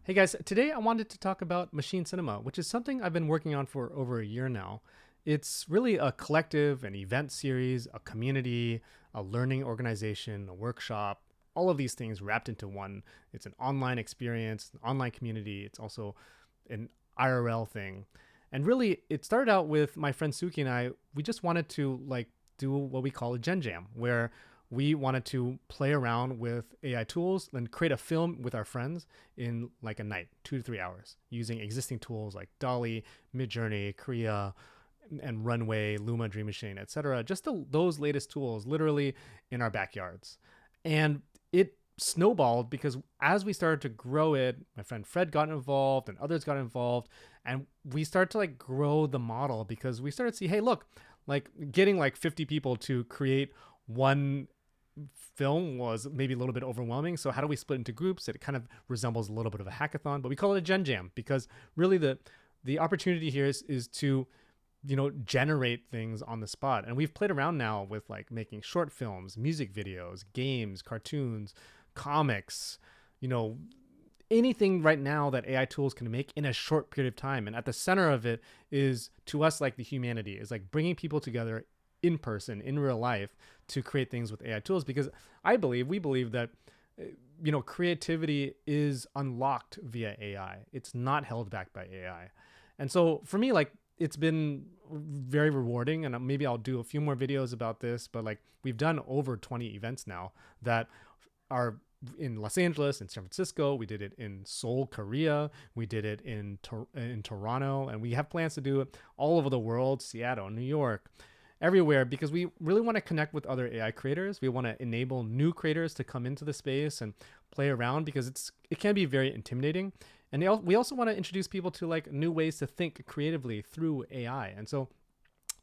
Hey guys, today I wanted to talk about machine cinema, which is something I've been working on for over a year now. It's really a collective, an event series, a community, a learning organization, a workshop, all of these things wrapped into one. It's an online experience, an online community. It's also an IRL thing. And really, it started out with my friend Suki and I. We just wanted to do what we call a Gen Jam, where we wanted to play around with AI tools and create a film with our friends in like a night, 2 to 3 hours, using existing tools like Dolly, Midjourney, Korea, and Runway, Luma, Dream Machine, etc. Just those latest tools, literally in our backyards, and it snowballed because as we started to grow it, my friend Fred got involved and others got involved, and we started to grow the model because we started to see, hey, look, getting 50 people to create one film was maybe a little bit overwhelming. So how do we split into groups? It kind of resembles a little bit of a hackathon, but we call it a Gen Jam because really the opportunity here is to generate things on the spot. And we've played around now with making short films, music videos, games, cartoons, comics, anything right now that AI tools can make in a short period of time. And at the center of it is, to us, the humanity is bringing people together in person, in real life, to create things with AI tools. Because we believe that creativity is unlocked via AI. It's not held back by AI. And so for me, it's been very rewarding, and maybe I'll do a few more videos about this, but we've done over 20 events now that are in Los Angeles, in San Francisco. We did it in Seoul, Korea. We did it in Toronto, and we have plans to do it all over the world, Seattle, New York, everywhere, because we really want to connect with other AI creators. We want to enable new creators to come into the space and play around, because it can be very intimidating. And we also want to introduce people to new ways to think creatively through AI. And so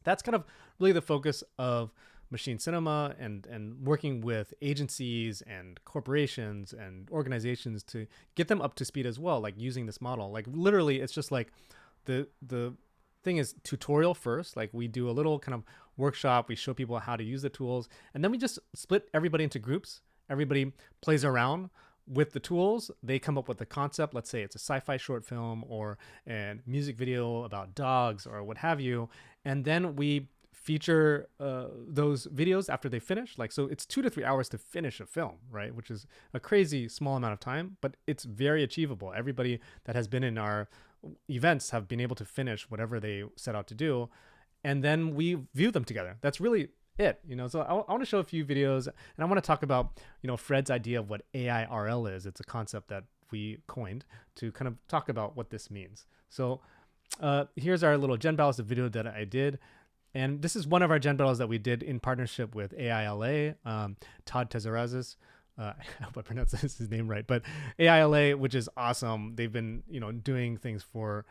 that's kind of really the focus of machine cinema, and working with agencies and corporations and organizations to get them up to speed as well, using this model. Literally, it's just the thing is tutorial first. We do a little kind of workshop, we show people how to use the tools, and then we just split everybody into groups. Everybody plays around with the tools. They come up with the concept. Let's say it's a sci-fi short film or a music video about dogs or what have you, and then we feature those videos after they finish. So it's 2 to 3 hours to finish a film, right? Which is a crazy small amount of time, but it's very achievable. Everybody that has been in our events have been able to finish whatever they set out to do, and then we view them together. That's really it. So I want to show a few videos, and I want to talk about Fred's idea of what AIRL is. It's a concept that we coined to kind of talk about what this means. So here's our little Gen Battles video that I did. And this is one of our Gen Battles that we did in partnership with AILA, Todd Tezarazis. I hope I pronounced his name right, but AILA, which is awesome. They've been, doing things for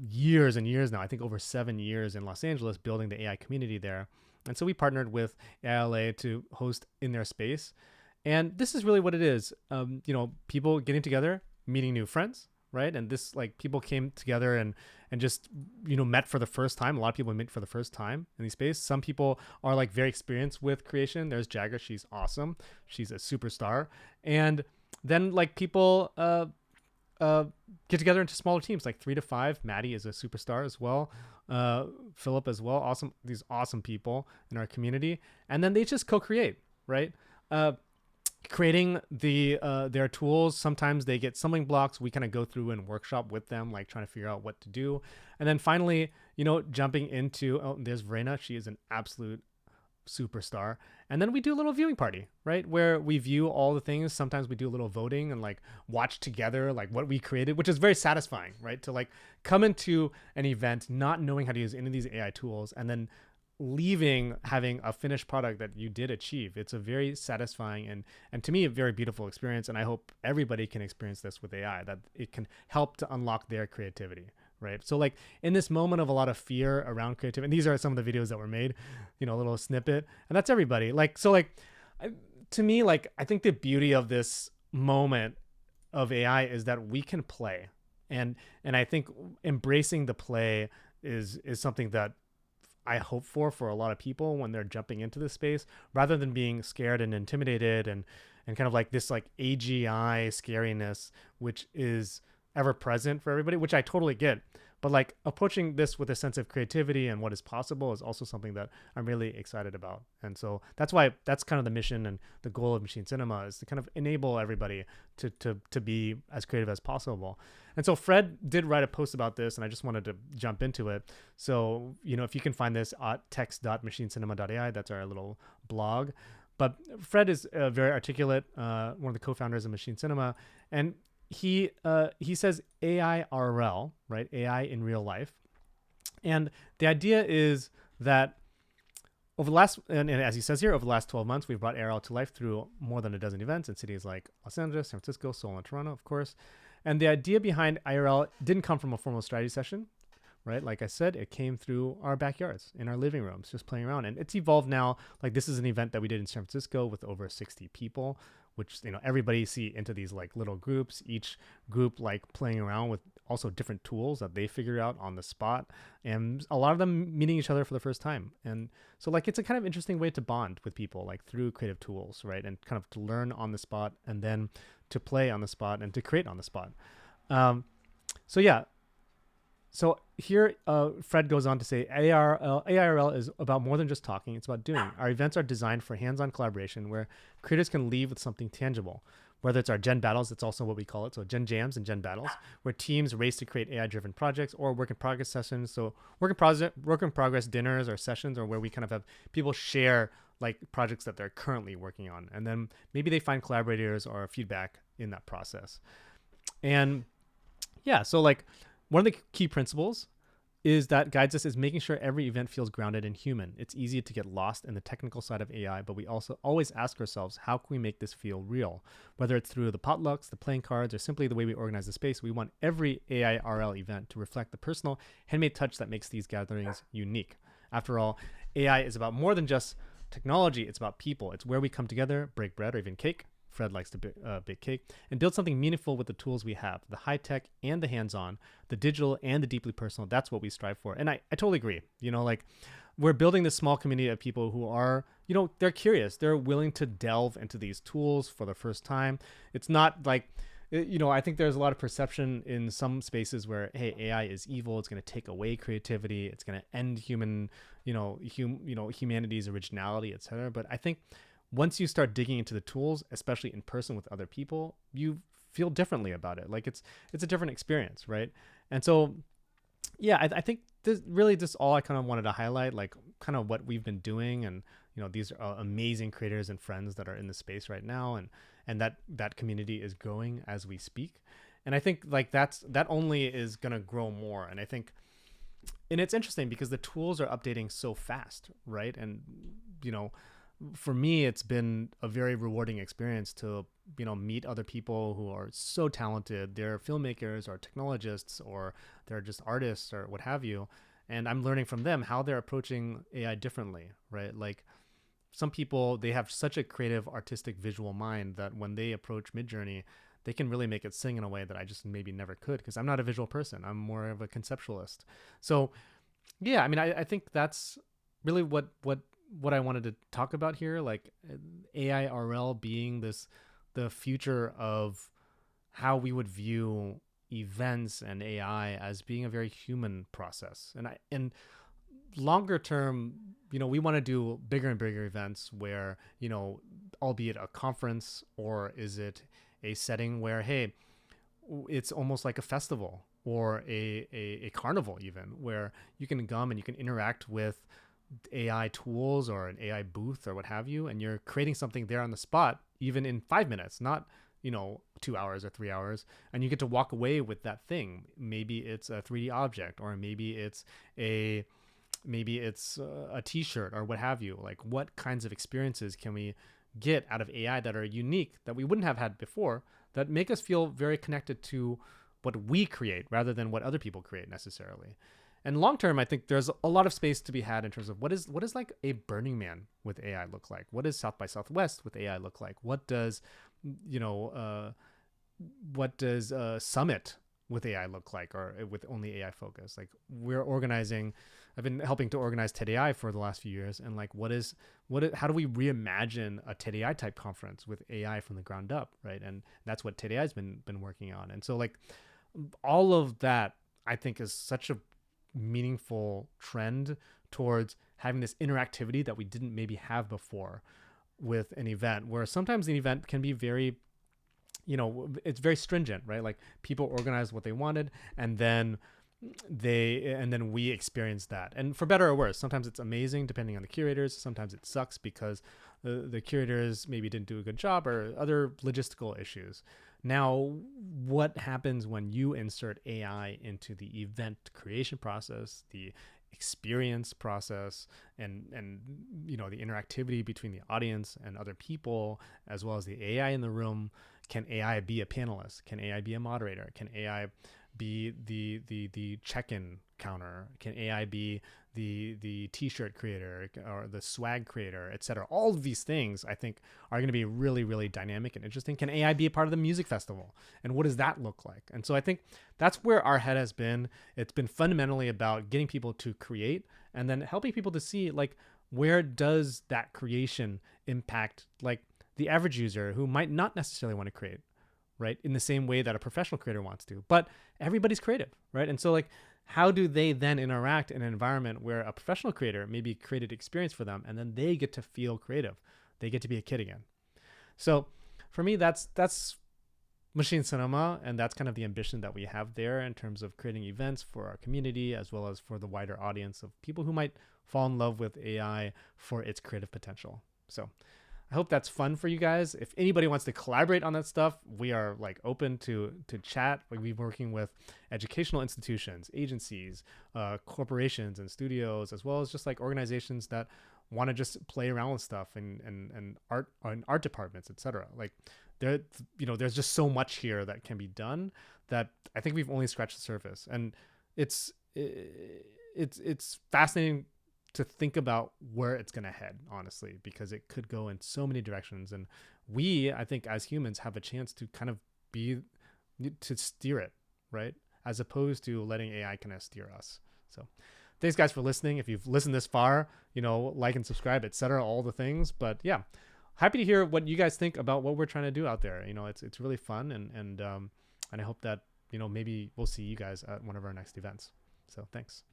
years and years now. I think over 7 years in Los Angeles, building the AI community there. And so we partnered with AILA to host in their space. And this is really what it is. People getting together, meeting new friends, right? And this, people came together and just met for the first time. A lot of people meet for the first time in these space. Some people are very experienced with creation. There's Jagger. She's awesome. She's a superstar. And then people get together into smaller teams, 3 to 5. Maddie is a superstar as well. Philip as well. Awesome. These awesome people in our community. And then they just co-create, right? Creating their tools. Sometimes they get stumbling blocks. We kind of go through and workshop with them, trying to figure out what to do. And then finally, jumping into, there's Verena. She is an absolute superstar. And then we do a little viewing party, right? Where we view all the things. Sometimes we do a little voting and watch together, what we created, which is very satisfying, right? To come into an event, not knowing how to use any of these AI tools, and then leaving having a finished product that you did achieve. It's a very satisfying and to me a very beautiful experience, and I hope everybody can experience this with AI, that it can help to unlock their creativity, right? So in this moment of a lot of fear around creativity, and these are some of the videos that were made, a little snippet, and that's everybody. To me, I think the beauty of this moment of AI is that we can play, and I think embracing the play is something that I hope for a lot of people when they're jumping into this space, rather than being scared and intimidated and kind of like this like AGI scariness, which is ever present for everybody, which I totally get. But like approaching this with a sense of creativity and what is possible is also something that I'm really excited about. And so that's why that's kind of the mission and the goal of Machine Cinema, is to kind of enable everybody to be as creative as possible. And so Fred did write a post about this, and I just wanted to jump into it. So, if you can find this at text.machinecinema.ai, that's our little blog. But Fred is very articulate, one of the co-founders of Machine Cinema, and he says AIRL, right? AI in real life. And the idea is that over the last, and as he says here, over the last 12 months, we've brought AIRL to life through more than a dozen events in cities like Los Angeles, San Francisco, Seoul, and Toronto, of course. And the idea behind IRL didn't come from a formal strategy session, right? Like I said, it came through our backyards, in our living rooms, just playing around. And it's evolved now. Like this is an event that we did in San Francisco with over 60 people, which, everybody see into these like little groups, each group like playing around with also different tools that they figured out on the spot, and a lot of them meeting each other for the first time. And so like it's a kind of interesting way to bond with people, like through creative tools, right? And kind of to learn on the spot, and then to play on the spot, and to create on the spot. So here, Fred goes on to say, AIRL is about more than just talking. It's about doing. Our events are designed for hands-on collaboration where creators can leave with something tangible. Whether it's our Gen Battles, that's also what we call it. So Gen Jams and Gen Battles, where teams race to create AI-driven projects, or work-in-progress sessions. So work-in-progress dinners or sessions, or where we kind of have people share like projects that they're currently working on. And then maybe they find collaborators or feedback in that process. And yeah, so like one of the key principles is that guides us is making sure every event feels grounded and human. It's easy to get lost in the technical side of AI, but we also always ask ourselves, how can we make this feel real? Whether it's through the potlucks, the playing cards, or simply the way we organize the space, we want every AIRL event to reflect the personal, handmade touch that makes these gatherings unique. After all, AI is about more than just technology. It's about people. It's where we come together, break bread or even cake. Fred likes to bake cake, and build something meaningful with the tools we have, the high tech and the hands-on, the digital and the deeply personal. That's what we strive for. And I totally agree. Like we're building this small community of people who are, they're curious. They're willing to delve into these tools for the first time. It's not like, I think there's a lot of perception in some spaces where, hey, AI is evil. It's going to take away creativity. It's going to end humanity's originality, etc. But I think once you start digging into the tools, especially in person with other people, you feel differently about it. Like it's a different experience, right? And so, yeah, I think this really just all I kind of wanted to highlight, like kind of what we've been doing, and these are amazing creators and friends that are in the space right now, and that community is growing as we speak. And I think like that only is gonna grow more. And I think, and it's interesting because the tools are updating so fast, right? And for me, it's been a very rewarding experience to, meet other people who are so talented. They're filmmakers or technologists, or they're just artists or what have you. And I'm learning from them how they're approaching AI differently, right? Like some people, they have such a creative, artistic, visual mind that when they approach Midjourney, they can really make it sing in a way that I just maybe never could, because I'm not a visual person. I'm more of a conceptualist. So yeah, I mean, I think that's really what I wanted to talk about here, like AIRL being the future of how we would view events and AI as being a very human process. And longer term, we want to do bigger and bigger events where, albeit a conference, or is it a setting where, hey, it's almost like a festival or a carnival, even, where you can come and you can interact with AI tools or an AI booth or what have you, and you're creating something there on the spot, even in 5 minutes, not 2 hours or 3 hours, and you get to walk away with that thing. Maybe it's a 3D object, or maybe it's a t-shirt or what have you. Like, what kinds of experiences can we get out of AI that are unique, that we wouldn't have had before, that make us feel very connected to what we create rather than what other people create necessarily. And long term, I think there's a lot of space to be had in terms of what is like a Burning Man with AI look like? What does South by Southwest with AI look like? What does Summit with AI look like, or with only AI focus? Like, we're organizing I've been helping to organize TEDAI for the last few years, and like, how do we reimagine a TEDAI type conference with AI from the ground up, right? And that's what TEDAI has been working on. And so like all of that, I think, is such a meaningful trend towards having this interactivity that we didn't maybe have before with an event, where sometimes an event can be very, it's very stringent, right? Like people organize what they wanted, and then we experience that, and for better or worse. Sometimes it's amazing depending on the curators, sometimes it sucks because the curators maybe didn't do a good job or other logistical issues. Now, what happens when you insert AI into the event creation process, the experience process, and the interactivity between the audience and other people, as well as the AI in the room? Can AI be a panelist? Can AI be a moderator? Can AI be the check-in counter? Can AI be the t-shirt creator or the swag creator, etc.? All of these things, I think, are going to be really, really dynamic and interesting. Can AI be a part of the music festival? And what does that look like? And so I think that's where our head has been. It's been fundamentally about getting people to create and then helping people to see, like, where does that creation impact, like, the average user who might not necessarily want to create, right, in the same way that a professional creator wants to, but everybody's creative, right? And so like, how do they then interact in an environment where a professional creator maybe created experience for them, and then they get to feel creative, they get to be a kid again? So for me, that's machine cinema, and that's kind of the ambition that we have there in terms of creating events for our community, as well as for the wider audience of people who might fall in love with AI for its creative potential. So I hope that's fun for you guys. If anybody wants to collaborate on that stuff, we are like open to chat. Like, we've been working with educational institutions, agencies, corporations and studios, as well as just like organizations that want to just play around with stuff and art departments, etc. Like there's just so much here that can be done that I think we've only scratched the surface. And it's fascinating to think about where it's going to head, honestly, because it could go in so many directions. And we, I think, as humans, have a chance to kind of to steer it, right? As opposed to letting AI kind of steer us. So thanks, guys, for listening. If you've listened this far, like and subscribe, etc., all the things. But yeah, happy to hear what you guys think about what we're trying to do out there. It's really fun. And I hope that, maybe we'll see you guys at one of our next events. So thanks.